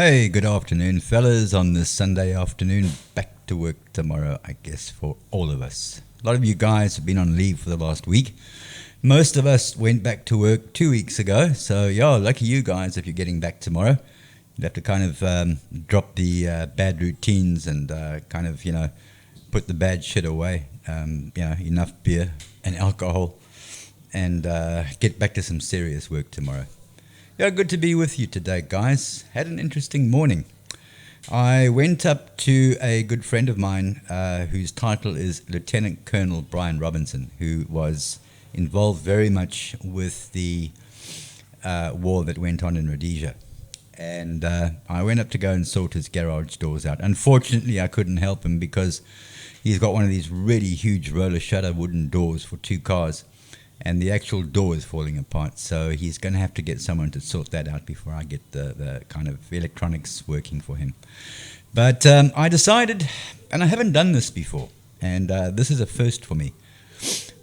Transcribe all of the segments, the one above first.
Hey, good afternoon, fellas, on this Sunday afternoon. Back to work tomorrow, I guess, for all of us. A lot of you guys have been on leave for the last week. Most of us went back to work 2 weeks ago, so yeah, lucky you guys if you're getting back tomorrow. You'd have to kind of drop the bad routines and put the bad shit away. Enough beer and alcohol, and get back to some serious work tomorrow. Yeah, good to be with you today, guys. Had an interesting morning. I went up to a good friend of mine whose title is Lieutenant Colonel Brian Robinson, who was involved very much with the war that went on in Rhodesia. And I went up to go and sort his garage doors out. Unfortunately, I couldn't help him because he's got one of these really huge roller shutter wooden doors for 2 cars. And the actual door is falling apart, so he's going to have to get someone to sort that out before I get the kind of electronics working for him. But I decided, and I haven't done this before, and this is a first for me.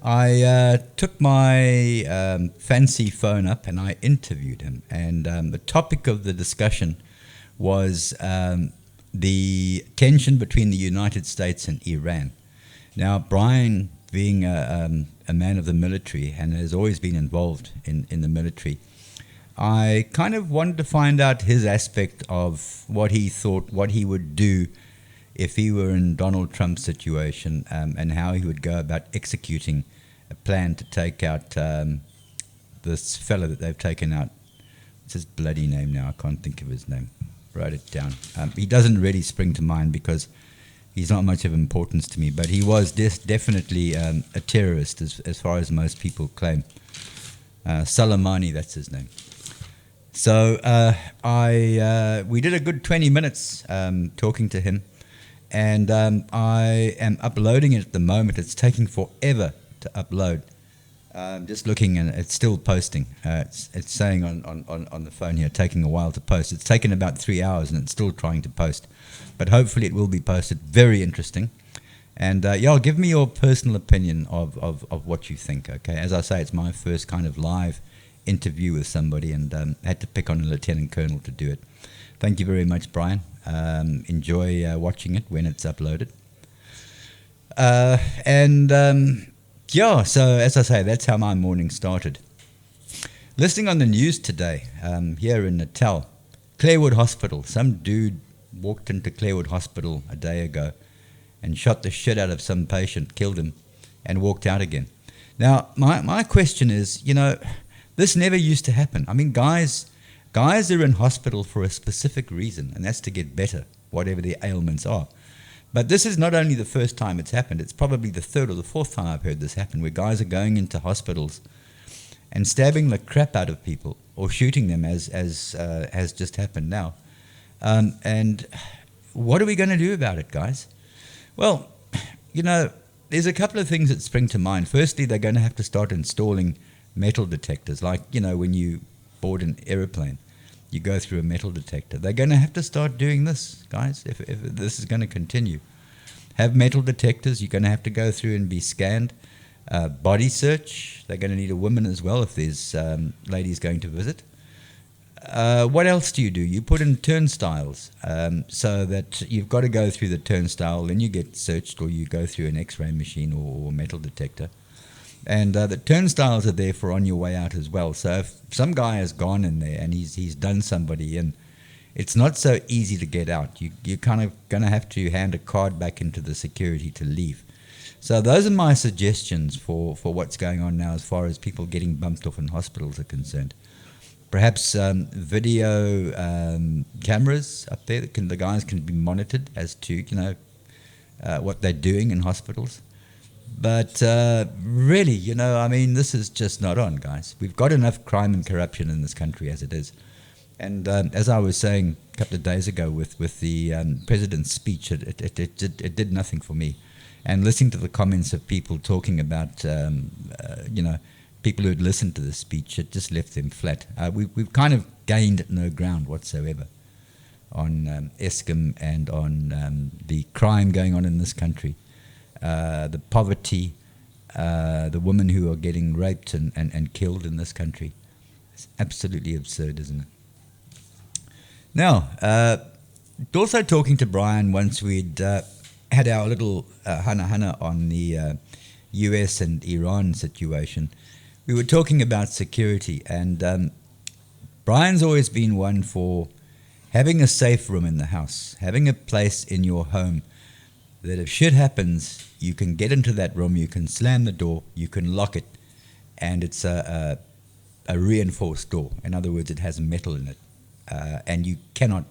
I took my fancy phone up and I interviewed him, and the topic of the discussion was the tension between the United States and Iran. Now, Brian, being a man of the military and has always been involved in the military, I kind of wanted to find out his aspect of what he thought, what he would do if he were in Donald Trump's situation, and how he would go about executing a plan to take out this fella that they've taken out. What's his bloody name now? I can't think of his name. Write it down. He doesn't really spring to mind because he's not much of importance to me, but he was definitely a terrorist as far as most people claim. Soleimani, that's his name. So we did a good 20 minutes talking to him, and I am uploading it at the moment. It's taking forever to upload. Just looking, and it's still posting. It's saying on the phone here, taking a while to post. It's taken about 3 hours, and it's still trying to post. But hopefully it will be posted. Very interesting. And give me your personal opinion of what you think, okay? As I say, it's my first kind of live interview with somebody, and had to pick on a lieutenant colonel to do it. Thank you very much, Brian. Enjoy watching it when it's uploaded. So as I say, that's how my morning started. Listening on the news today, here in Natal, Clarewood Hospital, some dude walked into Clarewood Hospital a day ago and shot the shit out of some patient, killed him, and walked out again. Now, my question is, this never used to happen. I mean, guys are in hospital for a specific reason, and that's to get better, whatever their ailments are. But this is not only the first time it's happened, it's probably the 3rd or the 4th time I've heard this happen, where guys are going into hospitals and stabbing the crap out of people or shooting them, as has just happened now. And what are we going to do about it, guys? Well, there's a couple of things that spring to mind. Firstly, they're going to have to start installing metal detectors, like, when you board an aeroplane, you go through a metal detector. They're going to have to start doing this, guys, if this is going to continue. Have metal detectors. You're going to have to go through and be scanned. Body search. They're going to need a woman as well if there's ladies going to visit. What else do? You put in turnstiles, so that you've got to go through the turnstile, then you get searched, or you go through an x-ray machine or metal detector. And the turnstiles are there for on your way out as well. So if some guy has gone in there and he's done somebody in, it's not so easy to get out. You're kind of going to have to hand a card back into the security to leave. So those are my suggestions for what's going on now as far as people getting bumped off in hospitals are concerned. Perhaps video cameras up there that the guys can be monitored as to what they're doing in hospitals. But really, this is just not on, guys. We've got enough crime and corruption in this country as it is. And as I was saying a couple of days ago with the president's speech, it did nothing for me. And listening to the comments of people talking about, people who had listened to the speech, it just left them flat. We've kind of gained no ground whatsoever on Eskom and on the crime going on in this country. The poverty, the women who are getting raped and killed in this country. It's absolutely absurd, isn't it? Now, also talking to Brian once we'd had our little hana on the US and Iran situation, we were talking about security, and Brian's always been one for having a safe room in the house, having a place in your home that if shit happens, you can get into that room, you can slam the door, you can lock it, and it's a reinforced door. In other words, it has metal in it, and you cannot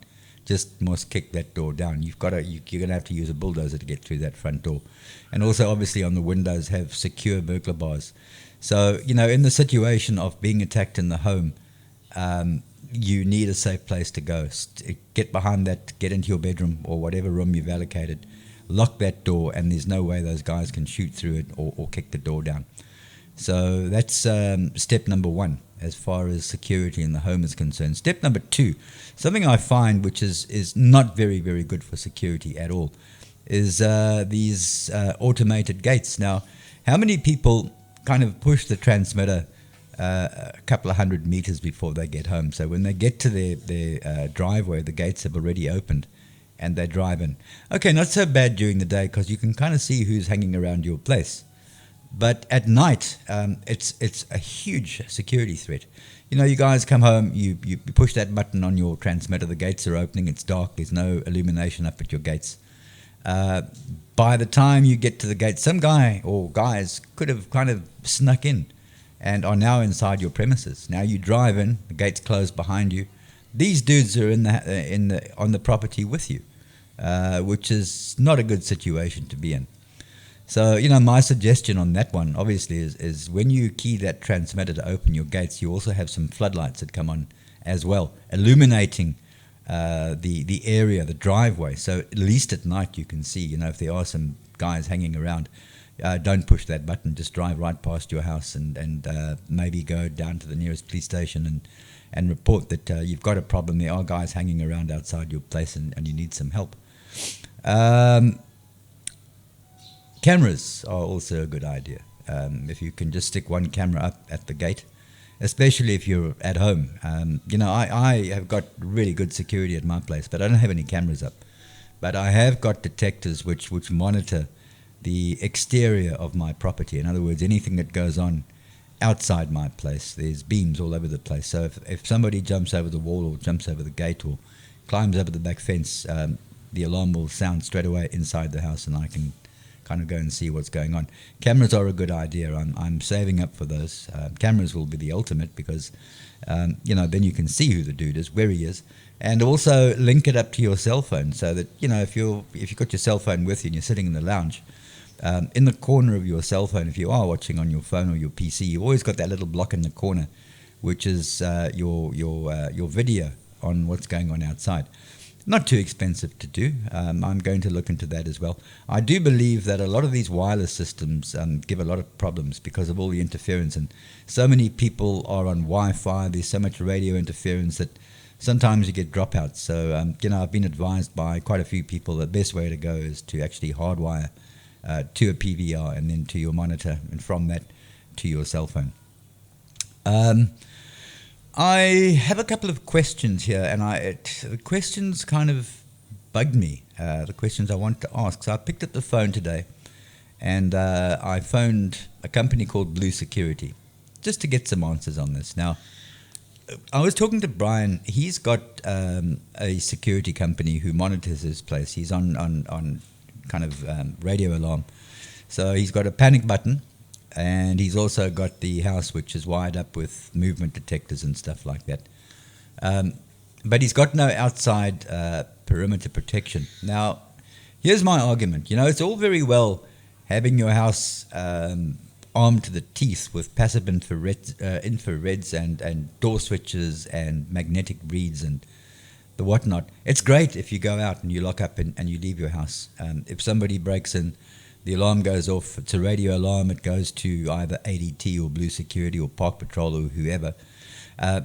just must kick that door down. You're going to have to use a bulldozer to get through that front door. And also, obviously, on the windows have secure burglar bars. So, in the situation of being attacked in the home, you need a safe place to go. Get behind that, get into your bedroom or whatever room you've allocated, lock that door, and there's no way those guys can shoot through it or kick the door down. So that's step number one as far as security in the home is concerned. Step number two, something I find which is not very, very good for security at all, is these automated gates. Now, how many people kind of push the transmitter a couple of 100 meters before they get home? So when they get to their driveway, the gates have already opened and they drive in. Okay, not so bad during the day because you can kind of see who's hanging around your place. But at night, it's a huge security threat. You guys come home, you push that button on your transmitter, the gates are opening, it's dark, there's no illumination up at your gates. By the time you get to the gate, some guy or guys could have kind of snuck in and are now inside your premises. Now you drive in, the gate's closed behind you. These dudes are on the property with you, which is not a good situation to be in. So, my suggestion on that one, obviously, is when you key that transmitter to open your gates, you also have some floodlights that come on as well, illuminating the area, the driveway. So at least at night you can see, if there are some guys hanging around, don't push that button. Just drive right past your house and maybe go down to the nearest police station and report that you've got a problem. There are guys hanging around outside your place and you need some help. Cameras are also a good idea. If you can just stick one camera up at the gate, especially if you're at home. I have got really good security at my place, but I don't have any cameras up. But I have got detectors which monitor the exterior of my property. In other words, anything that goes on outside my place, there's beams all over the place. So if somebody jumps over the wall or jumps over the gate or climbs over the back fence, the alarm will sound straight away inside the house and I can kind of go and see what's going on. Cameras are a good idea. I'm saving up for those. Cameras will be the ultimate because, then you can see who the dude is, where he is, and also link it up to your cell phone so that, if you've got your cell phone with you and you're sitting in the lounge, in the corner of your cell phone, if you are watching on your phone or your PC, you've always got that little block in the corner, which is your video on what's going on outside. Not too expensive to do. I'm going to look into that as well. I do believe that a lot of these wireless systems give a lot of problems because of all the interference, and so many people are on Wi-Fi. There's so much radio interference that sometimes you get dropouts. So, I've been advised by quite a few people that the best way to go is to actually hardwire to a PVR and then to your monitor, and from that to your cell phone. I have a couple of questions here, and the questions kind of bugged me, the questions I want to ask. So I picked up the phone today, and I phoned a company called Blue Security, just to get some answers on this. Now, I was talking to Brian. He's got a security company who monitors his place. He's on kind of radio alarm. So he's got a panic button. And he's also got the house which is wired up with movement detectors and stuff like that. But he's got no outside perimeter protection. Now, here's my argument. It's all very well having your house armed to the teeth with passive infrareds and door switches and magnetic reads and the whatnot. It's great if you go out and you lock up and you leave your house. If somebody breaks in, the alarm goes off. It's a radio alarm. It goes to either ADT or Blue Security or Park Patrol or whoever.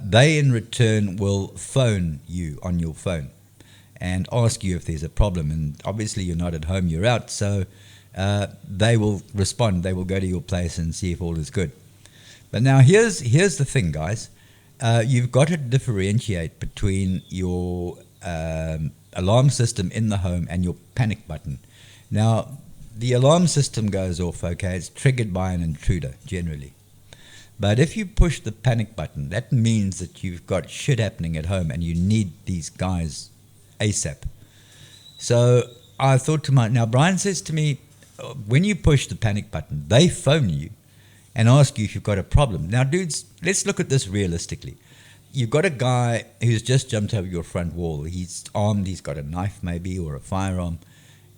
They, in return, will phone you on your phone and ask you if there's a problem. And obviously, you're not at home. You're out. So they will respond. They will go to your place and see if all is good. But now, here's the thing, guys. You've got to differentiate between your alarm system in the home and your panic button. Now, the alarm system goes off, okay, it's triggered by an intruder generally. But if you push the panic button, that means that you've got shit happening at home and you need these guys ASAP. So I thought to now Brian says to me, when you push the panic button, they phone you and ask you if you've got a problem. Now, dudes, let's look at this realistically. You've got a guy who's just jumped over your front wall. He's armed, he's got a knife maybe or a firearm,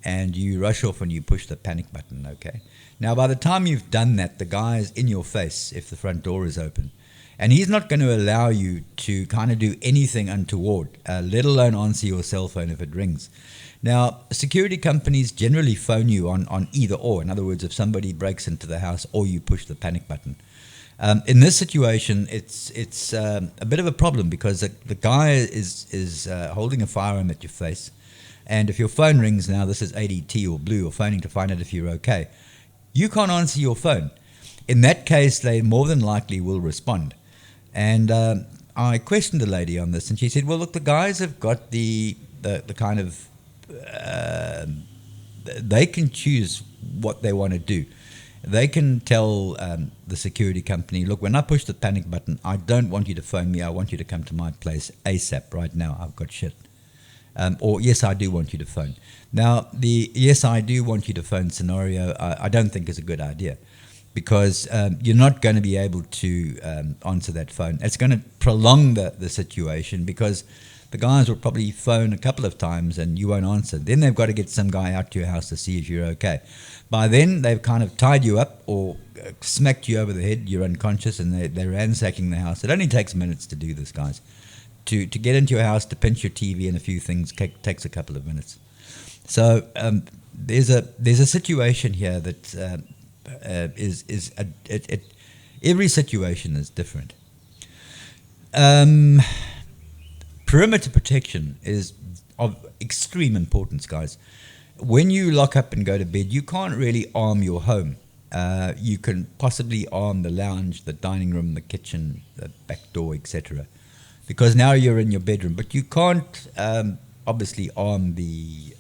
and you rush off and you push the panic button, okay? Now, by the time you've done that, the guy is in your face if the front door is open. And he's not going to allow you to kind of do anything untoward, let alone answer your cell phone if it rings. Now, security companies generally phone you on either or. In other words, if somebody breaks into the house or you push the panic button. In this situation, it's a bit of a problem because the guy is holding a firearm at your face. And if your phone rings now, this is ADT or Blue or phoning to find out if you're okay. You can't answer your phone. In that case, they more than likely will respond. And I questioned the lady on this, and she said, well, look, the guys have got the kind of, they can choose what they want to do. They can tell the security company, look, when I push the panic button, I don't want you to phone me. I want you to come to my place ASAP right now. I've got shit. Or, yes, I do want you to phone. Now, the yes, I do want you to phone scenario, I don't think is a good idea because you're not going to be able to answer that phone. It's going to prolong the situation because the guys will probably phone a couple of times and you won't answer. Then they've got to get some guy out to your house to see if you're okay. By then, they've kind of tied you up or smacked you over the head. You're unconscious and they're ransacking the house. It only takes minutes to do this, guys. To get into your house, to pinch your TV and a few things takes a couple of minutes. So there's a situation here that every situation is different. Perimeter protection is of extreme importance, guys. When you lock up and go to bed, you can't really arm your home. You can possibly arm the lounge, the dining room, the kitchen, the back door, etc. Because now you're in your bedroom, but you can't obviously arm the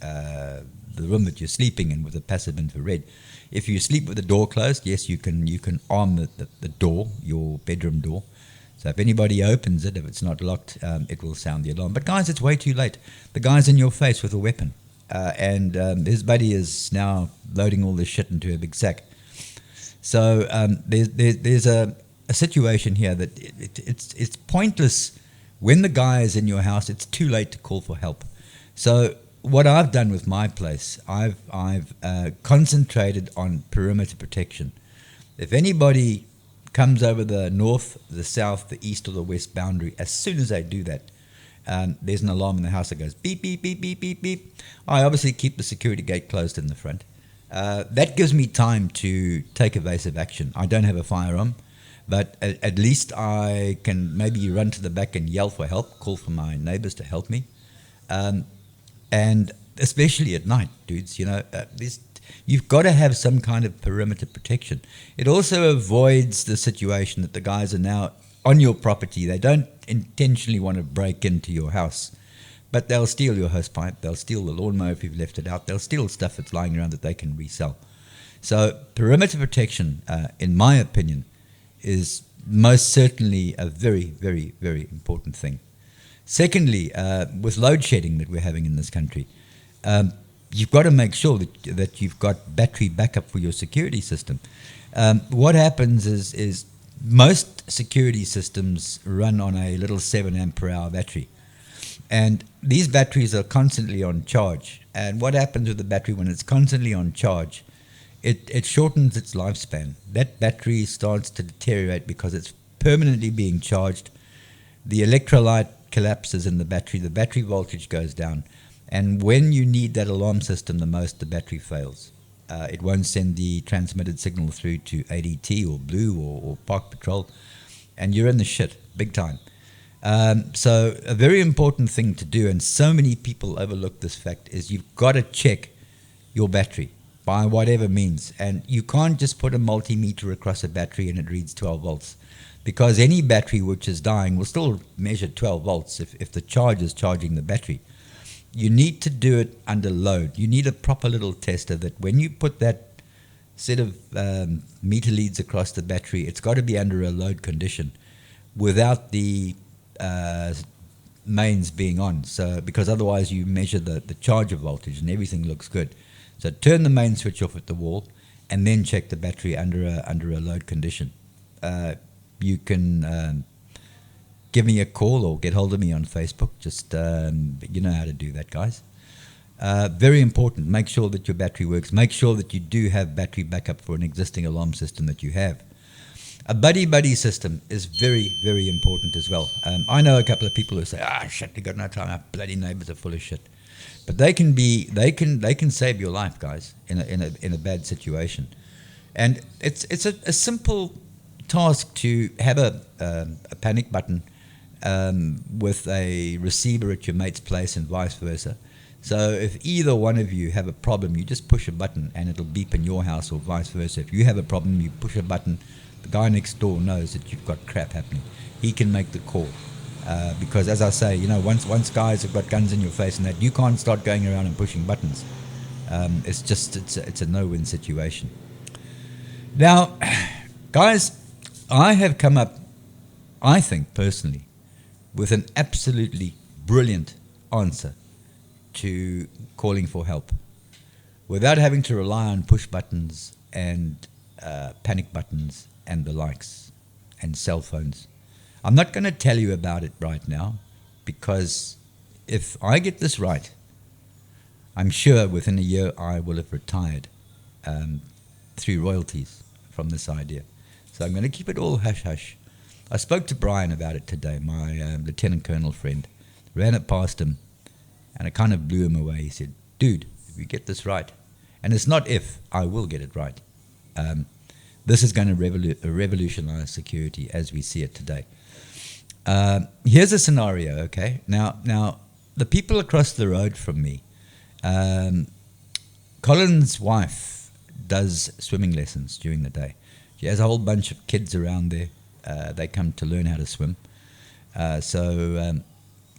room that you're sleeping in with a passive infrared. If you sleep with the door closed, yes, you can arm the door, your bedroom door. So if anybody opens it, if it's not locked, it will sound the alarm. But guys, it's way too late. The guy's in your face with a weapon, and his buddy is now loading all this shit into a big sack. So there's a situation here that it's pointless. When the guy is in your house, it's too late to call for help. So what I've done with my place, I've concentrated on perimeter protection. If anybody comes over the north, the south, the east, or the west boundary, as soon as they do that, there's an alarm in the house that goes beep, beep, beep, beep, beep, beep. I obviously keep the security gate closed in the front. That gives me time to take evasive action. I don't have a firearm. But at least I can maybe run to the back and yell for help, call for my neighbors to help me. And especially at night, dudes, you've got to have some kind of perimeter protection. It also avoids the situation that the guys are now on your property. They don't intentionally want to break into your house, but they'll steal your hosepipe, they'll steal the lawnmower if you've left it out, they'll steal stuff that's lying around that they can resell. So perimeter protection, in my opinion, is most certainly a very, very, very important thing. Secondly, with load shedding that we're having in this country, you've got to make sure that you've got battery backup for your security system. What happens is most security systems run on a little 7 ampere hour battery. And these batteries are constantly on charge. And what happens with the battery when it's constantly on charge? It shortens its lifespan. That battery starts to deteriorate because it's permanently being charged. The electrolyte collapses in the battery voltage goes down, and when you need that alarm system the most, the battery fails. It won't send the transmitted signal through to ADT or Blue or Park Patrol, and you're in the shit, big time. So a very important thing to do, and so many people overlook this fact, is you've got to check your battery by whatever means. And you can't just put a multimeter across a battery and it reads 12 volts. because any battery which is dying will still measure 12 volts if the charge is charging the battery. You need to do it under load. You need a proper little tester that when you put that set of meter leads across the battery, it's got to be under a load condition without the mains being on. So because otherwise you measure the charger voltage and everything looks good. So turn the main switch off at the wall and then check the battery under a load condition. You can give me a call or get hold of me on Facebook. Just you know how to do that, guys. Very important. Make sure that your battery works. Make sure that you do have battery backup for an existing alarm system that you have. A buddy system is very, very important as well. I know a couple of people who say, shit, you got no time. Our bloody neighbors are full of shit. But they can save your life, guys, in a bad situation. And it's a simple task to have a panic button with a receiver at your mate's place and vice versa. So if either one of you have a problem, you just push a button and it'll beep in your house, or vice versa. If you have a problem, you push a button. The guy next door knows that you've got crap happening. He can make the call. Because as I say, once guys have got guns in your face and that, you can't start going around and pushing buttons. It's a no-win situation. Now, guys, I have come up, I think personally, with an absolutely brilliant answer to calling for help without having to rely on push buttons and panic buttons and the likes and cell phones. I'm not going to tell you about it right now, because if I get this right, I'm sure within a year I will have retired through royalties from this idea. So I'm going to keep it all hush-hush. I spoke to Brian about it today, my lieutenant colonel friend. Ran it past him, and it kind of blew him away. He said, dude, if we get this right, and it's not if, I will get it right. This is going to revolutionize security as we see it today. Here's a scenario, okay? Now, the people across the road from me, Colin's wife does swimming lessons during the day. She has a whole bunch of kids around there. They come to learn how to swim. So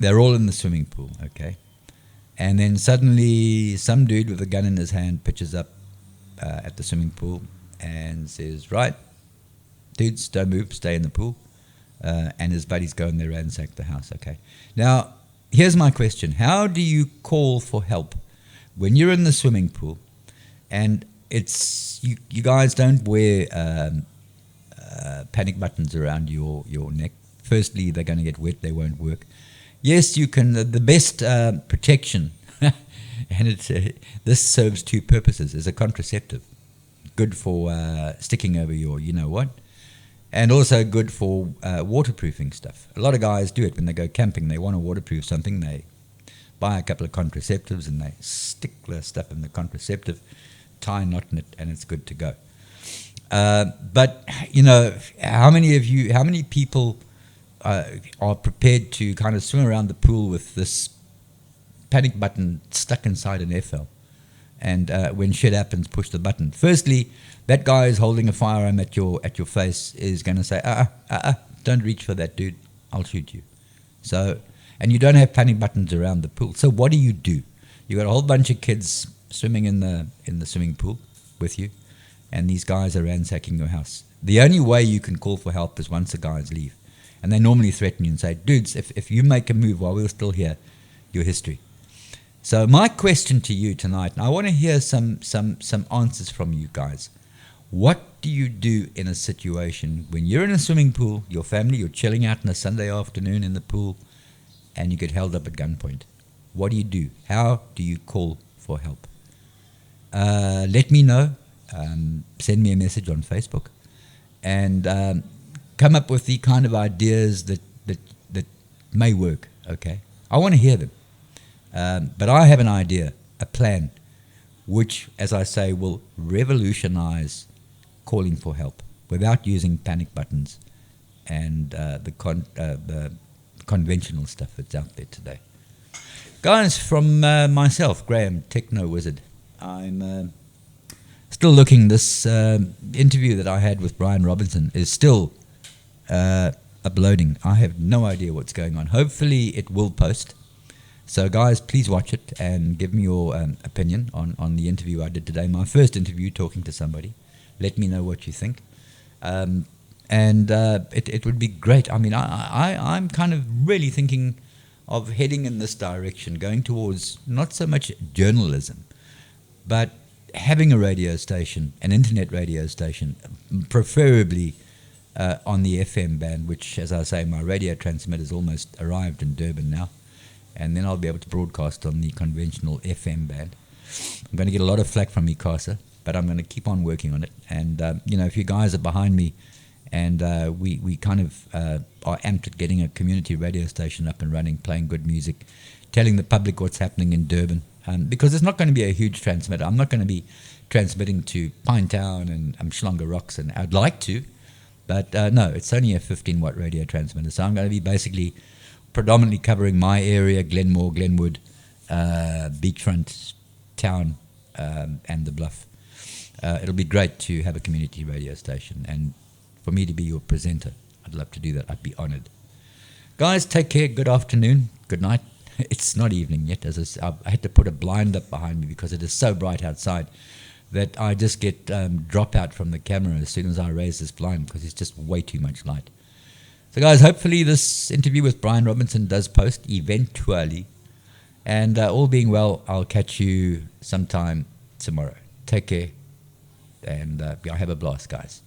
they're all in the swimming pool, okay? And then suddenly some dude with a gun in his hand pitches up at the swimming pool and says, right, dudes, don't move, stay in the pool. And his buddies go and they ransack the house, okay? Now, here's my question. How do you call for help when you're in the swimming pool and it's you guys don't wear panic buttons around your neck? Firstly, they're going to get wet, they won't work. Yes, you can, the best protection, and this serves two purposes, is a contraceptive. Good for sticking over your you-know-what, and also good for waterproofing stuff. A lot of guys do it when they go camping. They want to waterproof something. They buy a couple of contraceptives and they stick the stuff in the contraceptive, tie a knot in it, and it's good to go. But, how many people are prepared to kind of swim around the pool with this panic button stuck inside an FL? And when shit happens, push the button. Firstly, that guy is holding a firearm at your face is going to say, don't reach for that, dude. I'll shoot you. So, and you don't have panic buttons around the pool. So what do? You got a whole bunch of kids swimming in the swimming pool with you, and these guys are ransacking your house. The only way you can call for help is once the guys leave. And they normally threaten you and say, dudes, if you make a move while we're still here, you're history. So my question to you tonight, and I want to hear some answers from you guys. What do you do in a situation when you're in a swimming pool, your family, you're chilling out on a Sunday afternoon in the pool, and you get held up at gunpoint? What do you do? How do you call for help? Let me know. Send me a message on Facebook, and come up with the kind of ideas that may work. Okay, I want to hear them. But I have an idea, a plan, which, as I say, will revolutionize calling for help without using panic buttons and the conventional stuff that's out there today. Guys, from myself, Graham, Techno Wizard, I'm still looking. This interview that I had with Brian Robinson is still uploading. I have no idea what's going on. Hopefully it will post. So guys, please watch it and give me your opinion on the interview I did today. My first interview talking to somebody. Let me know what you think. And it would be great. I mean, I'm kind of really thinking of heading in this direction, going towards not so much journalism, but having a radio station, an internet radio station, preferably on the FM band, which, as I say, my radio transmitter's almost arrived in Durban now. And then I'll be able to broadcast on the conventional FM band. I'm going to get a lot of flack from Mikasa, but I'm going to keep on working on it. And, if you guys are behind me, and we kind of are amped at getting a community radio station up and running, playing good music, telling the public what's happening in Durban. Because it's not going to be a huge transmitter. I'm not going to be transmitting to Pinetown and Umhlanga Rocks, and I'd like to, but no, it's only a 15-watt radio transmitter. So I'm going to be basically predominantly covering my area, Glenmore, Glenwood, Beachfront, Town, and the Bluff. It'll be great to have a community radio station, and for me to be your presenter. I'd love to do that. I'd be honored. Guys, take care. Good afternoon. Good night. It's not evening yet. I had to put a blind up behind me because it is so bright outside that I just get dropout from the camera as soon as I raise this blind because it's just way too much light. So guys, hopefully this interview with Brian Robinson does post eventually. And all being well, I'll catch you sometime tomorrow. Take care. And have a blast, guys.